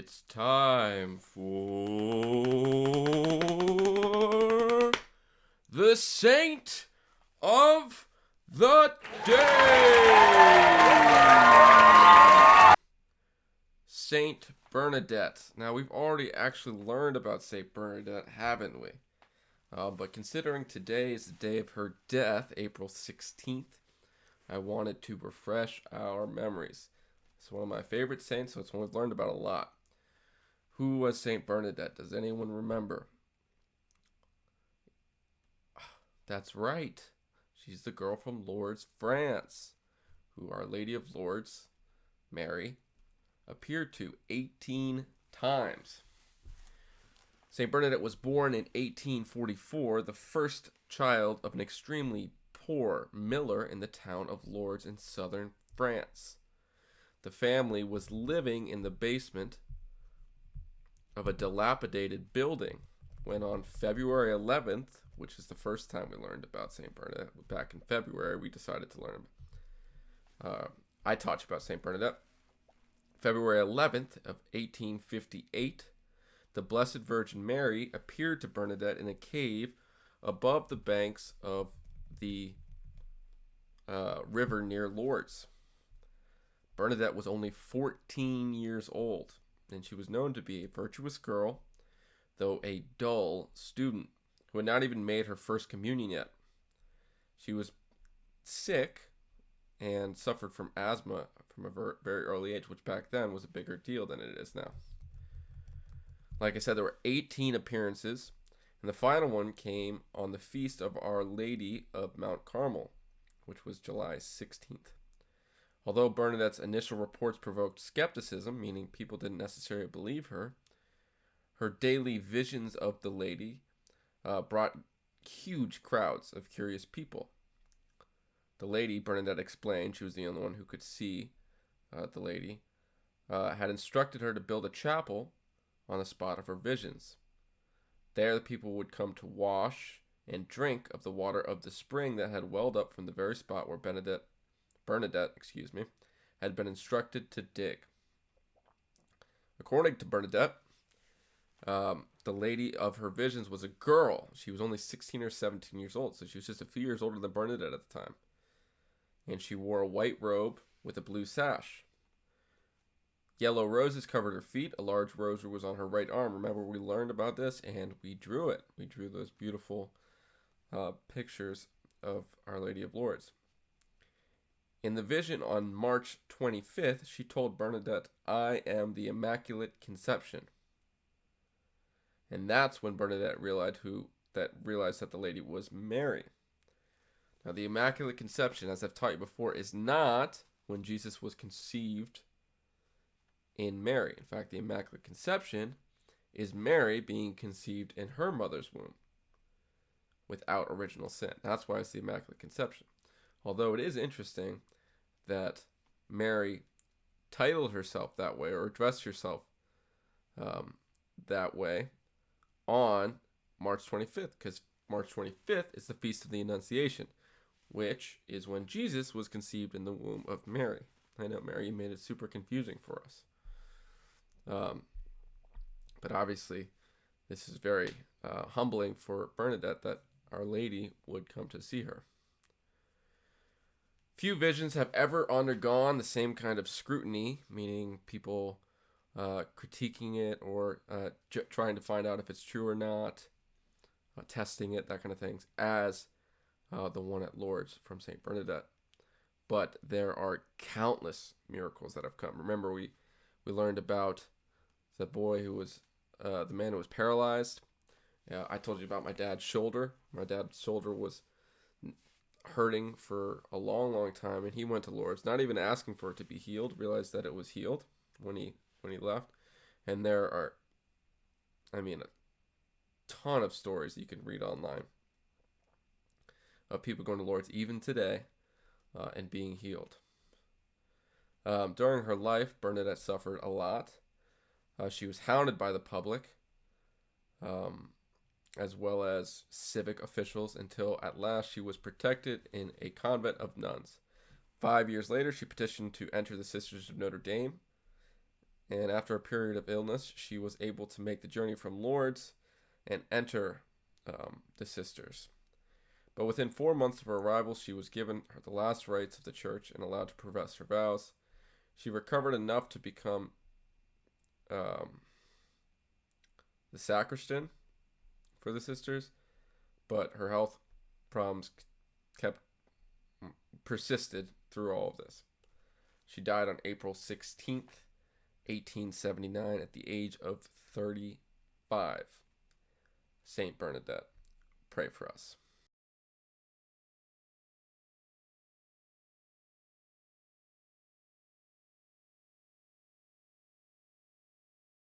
It's time for the Saint of the Day! Saint Bernadette. Now, we've already actually learned about Saint Bernadette, haven't we? But considering today is the day of her death, April 16th, I wanted to refresh our memories. It's one of my favorite saints, so it's one we've learned about a lot. Who was Saint Bernadette? Does anyone remember? That's right. She's the girl from Lourdes, France, who Our Lady of Lourdes, Mary, appeared to 18 times. Saint Bernadette was born in 1844, the first child of an extremely poor miller in the town of Lourdes in southern France. The family was living in the basement of a dilapidated building when on February 11th, which is the first time we learned about St. Bernadette, back in February, we decided to learn. I taught you about St. Bernadette. February 11th of 1858, the Blessed Virgin Mary appeared to Bernadette in a cave above the banks of the river near Lourdes. Bernadette was only 14 years old, and she was known to be a virtuous girl, though a dull student who had not even made her first communion yet. She was sick and suffered from asthma from a very early age, which back then was a bigger deal than it is now. Like I said, there were 18 appearances, and the final one came on the feast of Our Lady of Mount Carmel, which was July 16th. Although Bernadette's initial reports provoked skepticism, meaning people didn't necessarily believe her, her daily visions of the lady brought huge crowds of curious people. The lady, Bernadette explained, she was the only one who could see the lady, had instructed her to build a chapel on the spot of her visions. There the people would come to wash and drink of the water of the spring that had welled up from the very spot where Bernadette, had been instructed to dig. According to Bernadette, the lady of her visions was a girl. She was only 16 or 17 years old, so she was just a few years older than Bernadette at the time. And she wore a white robe with a blue sash. Yellow roses covered her feet. A large rosary was on her right arm. Remember, we learned about this, and we drew it. We drew those beautiful pictures of Our Lady of Lourdes. In the vision on March 25th, she told Bernadette, "I am the Immaculate Conception." And that's when Bernadette realized that the lady was Mary. Now, the Immaculate Conception, as I've taught you before, is not when Jesus was conceived in Mary. In fact, the Immaculate Conception is Mary being conceived in her mother's womb without original sin. That's why it's the Immaculate Conception. Although it is interesting that Mary titled herself that way or addressed herself that way on March 25th, because March 25th is the Feast of the Annunciation, which is when Jesus was conceived in the womb of Mary. I know, Mary, you made it super confusing for us. But obviously, this is very humbling for Bernadette that Our Lady would come to see her. Few visions have ever undergone the same kind of scrutiny, meaning people critiquing it or trying to find out if it's true or not, testing it, that kind of things, as the one at Lourdes from St. Bernadette. But there are countless miracles that have come. Remember, we learned about the boy who was, the man who was paralyzed. I told you about my dad's shoulder. My dad's shoulder was hurting for a long, long time, and he went to Lourdes, not even asking for it to be healed, realized that it was healed when he left. And there are, a ton of stories that you can read online of people going to Lourdes even today and being healed. During her life, Bernadette suffered a lot. She was hounded by the public, as well as civic officials, until at last she was protected in a convent of nuns. 5 years later, she petitioned to enter the Sisters of Notre Dame, And after a period of illness, she was able to make the journey from Lourdes and enter the sisters. But within 4 months of her arrival, she was given the last rites of the church and allowed to profess her vows. She recovered enough to become the sacristan for the sisters, but her health problems kept persisted through all of this. She died on April 16th, 1879, at the age of 35. Saint Bernadette, pray for us.